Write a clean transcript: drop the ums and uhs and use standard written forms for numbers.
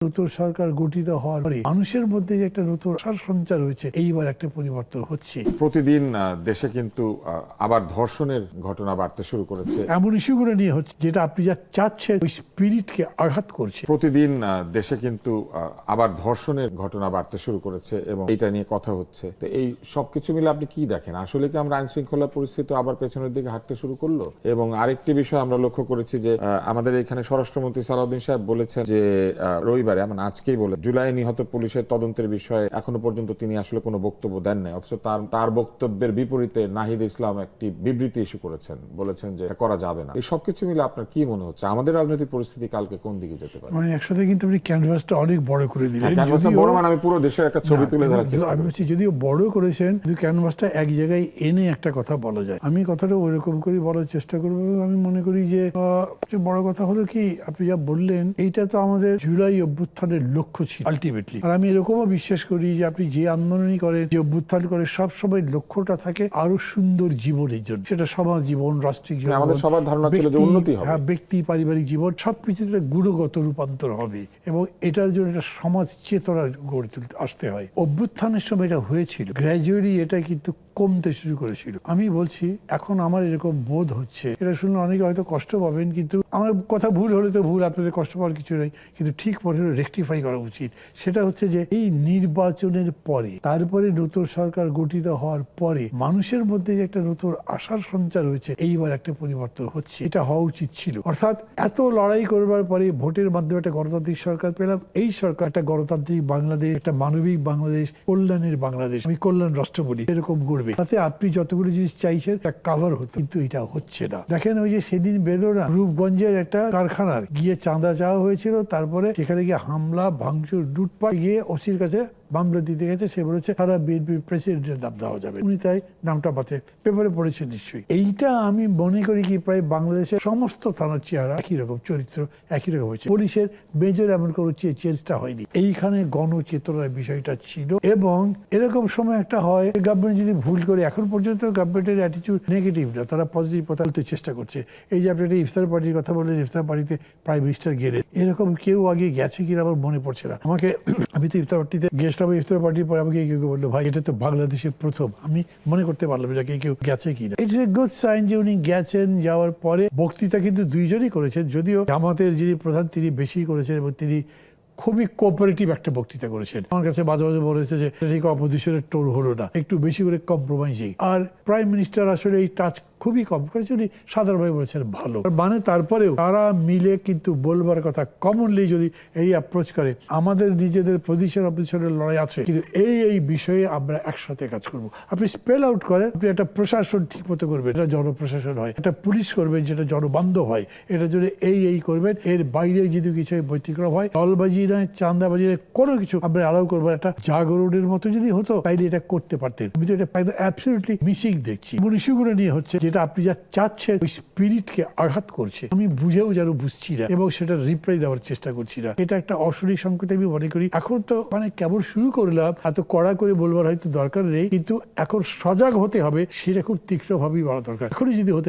নতুন সরকার গঠিত হওয়ার পরে মানুষের মধ্যে যে একটা নতুন আশার সঞ্চার হয়েছে, এইবার একটা পরিবর্তন হচ্ছে। প্রতিদিন দেশে কিন্তু আবার ধর্ষণের ঘটনা বাড়তে শুরু করেছে। এমন ইস্যুগুলো নিয়ে হচ্ছে যেটা আপনি যা চাচ্ছেন ওই স্পিরিটকে আঘাত করছে। প্রতিদিন দেশে কিন্তু আবার ধর্ষণের ঘটনা বাড়তে শুরু করেছে এবং এটা নিয়ে কথা হচ্ছে। তো এই সবকিছু মিলে আপনি কি দেখেন? আসলে কি আমরা আইন শৃঙ্খলা পরিস্থিতি আবার পেছনের দিকে হাঁটতে শুরু করলো? এবং আরেকটি বিষয় আমরা লক্ষ্য করেছি যে আমাদের এখানে স্বরাষ্ট্রমন্ত্রী সালাউদ্দিন সাহেব বলেছেন যে রবিবারে, মানে আজকেই বলে, জুলাই নিহত পুলিশের তদন্তের বিষয়ে এখনো পর্যন্ত তিনি আসলে কোনো বক্তব্য দেন নাই। অথচ তার বক্তব্যের বিপরীতে নাহিদ ইসলাম একটি বিবৃতি ইস্যু করেছেন, বলেছেন যে করা যাবে না। এই সবকিছু মিলে আপনার কি মনে হচ্ছে আমাদের রাজনৈতিক পরিস্থিতি কালকে কোন দিকে যেতে পারে? মানে একসাথে কিন্তু আপনি ক্যানভাসটা অনেক বড় করে দিলেন। ক্যানভাসটা বড় মানে আমি পুরো দেশের একটা ছবি তুলে ধরার চেষ্টা আমি বলছি, যদিও বড় করেছেন, কিন্তু ক্যানভাসটা এক জায়গায় এনে একটা কথা বলা যায়। আমি কথাটা ওইরকম করে বলার চেষ্টা করবো। আমি মনে করি যে বড় কথা হলো কি, আপনি যা বললেন এইটা তো আমাদের জুলাই অভ্যুত্থানের লক্ষ্য ছিল আলটিমেটলি। আর আমি এরকমও বিশ্বাস করি যে আপনি যে আন্দোলনই করেন, যে অভ্যুত্থান করে, সবসময় লক্ষ্যটা থাকে আরো সুন্দর জীবনের জন্য। সেটা সমাজ জীবন, রাষ্ট্রিক জীবন, আমাদের সবার ধারণা ছিল যে উন্নতি হবে, ব্যক্তি পারিবারিক জীবন, সবকিছুতে গুণগত রূপান্তর হবে এবং এটার জন্য একটা সমাজ চেতনা গড়ে তুলতে আসতে হয়। অভ্যুত্থানের সময় এটা হয়েছিল, গ্র্যাজুয়ালি এটা কিন্তু কমতে শুরু করেছিল। আমি বলছি এখন আমার এরকম বোধ হচ্ছে, এটা শুনলে অনেকে হয়তো কষ্ট পাবেন, কিন্তু আমার কথা ভুল হলে তো ভুল, আপনাদের কষ্ট পাওয়ার কিছু নেই, কিন্তু ঠিক পরে রেকটিফাই করা উচিত। সেটা হচ্ছে যে এই নির্বাচনের পরে, তারপরে নতুন সরকার গঠিত হওয়ার পরে মানুষের মধ্যে যে একটা নতুন আশার সঞ্চার হয়েছে, এইবার একটা পরিবর্তন হচ্ছে। এটা হওয়া উচিত ছিল। অর্থাৎ এত লড়াই করবার পরে ভোটের মাধ্যমে একটা গণতান্ত্রিক সরকার পেলাম। এই সরকার একটা গণতান্ত্রিক বাংলাদেশ, একটা মানবিক বাংলাদেশ, কল্যাণের বাংলাদেশ, আমি কল্যাণ রাষ্ট্র বলি, এরকম করবে। তাতে আপনি যতগুলো জিনিস চাইছেন একটা কাভার হতো, কিন্তু এটা হচ্ছে না। দেখেন ওই যে সেদিন বেরো না, রূপগঞ্জের একটা কারখানার গিয়ে চাঁদা চাওয়া হয়েছিল, তারপরে সেখানে গিয়ে হামলা ভাঙচুর লুটপাট, গিয়ে ওসির কাছে মামলা দিতে গেছে। সে বলেছে সারা বিএনপির প্রেসিডেন্টের নাম দেওয়া যাবে। উনি তাই নামটা পাচ্ছে, পেপারে পড়েছেন নিশ্চয়ই। এইটা আমি মনে করি কি প্রায় বাংলাদেশের সমস্ত থানার চেহারা একই রকম, চরিত্র একই রকম হয়েছে। পুলিশের মেজর এমন কোনো চেঞ্জটা হয়নি। এইখানে গণচেতনার বিষয়টা ছিল। এবং এরকম সময় একটা হয়, গভর্নমেন্ট যদি ভুল করে, এখন পর্যন্ত গভর্নমেন্টের অ্যাটিটিউড নেগেটিভ না, তারা পজিটিভ কথা বলতে চেষ্টা করছে। এই যে আপনি একটা ইফতার পার্টির কথা বললেন, ইফতার পার্টিতে প্রাইম মিনিস্টার গেলেন, এরকম কেউ আগে গেছে কিনা আমার মনে পড়ছে না। আমাকে, আমি তো ইফতার পার্টিতে গেছিলাম, ইফতার পার্টির পরে আমাকে কেউ বললো, ভাই এটা তো বাংলাদেশের প্রথম। আমি মনে করতে পারলাম যে কেউ গেছে কিনা। ইটস এ গুড সাইন যে উনি গেছেন। যাওয়ার পরে বক্তৃতা কিন্তু দুইজনই করেছেন, যদিও জামাতের যিনি প্রধান তিনি বেশি করেছেন এবং তিনি খুবই কোঅপারেটিভ একটা বক্তৃতা করেছেন। আমার কাছে মাঝে মাঝে মনে হয়েছে যে ঠিক অপোজিশনের টোন হলো না, একটু বেশি করে কম্প্রোমাইজিং। আর প্রাইম মিনিস্টার আসলে এই টাচ খুবই কম করেছে, উনি সাধারণভাবে বলেছেন ভালো। মানে তারপরেও তারা মিলে কিন্তু বলবার কথা, কমনলি যদি এই অ্যাপ্রোচ করে, আমাদের নিজেদের পজিশনের লড়াই আছে, কিন্তু এই বিষয়ে আমরা একসাথে কাজ করব। আপনি স্পেল আউট করেন, আপনি একটা প্রশাসন ঠিক মতো করবেন, এটা জনপ্রশাসন হয়, একটা পুলিশ করবেন যেটা জনবান্ধব হয়, এটার জন্য এই করবেন। এর বাইরে যদি কিছু ব্যতিক্রম হয়, দলবাজি নয়, চাঁদাবাজি নয়, কোনো কিছু আমরা অ্যালাউ করবো। একটা জাগরণের মতো যদি হতো, তাইলে এটা করতে পারতেন। আমি তো এটা অ্যাবসলিউটলি মিসিং দেখছি। ইস্যুগুলো নিয়ে হচ্ছে যেটা আপনি যা চাচ্ছেন ওই স্পিরিটকে আঘাত করছে। আমি বুঝেও যেন বুঝছি না এবং সেটা রিপ্লাই দেওয়ার চেষ্টা করছি না। এটা একটা অশনি সংকেত আমি মনে করি। এখন তো মানে কেবল শুরু করলাম, এত কড়া করে বলবার হয়তো দরকার নেই, কিন্তু এখন সজাগ হতে হবে, সেটা খুব তীক্ষ্ণভাবেই বলা দরকার। এখনই যদি হতে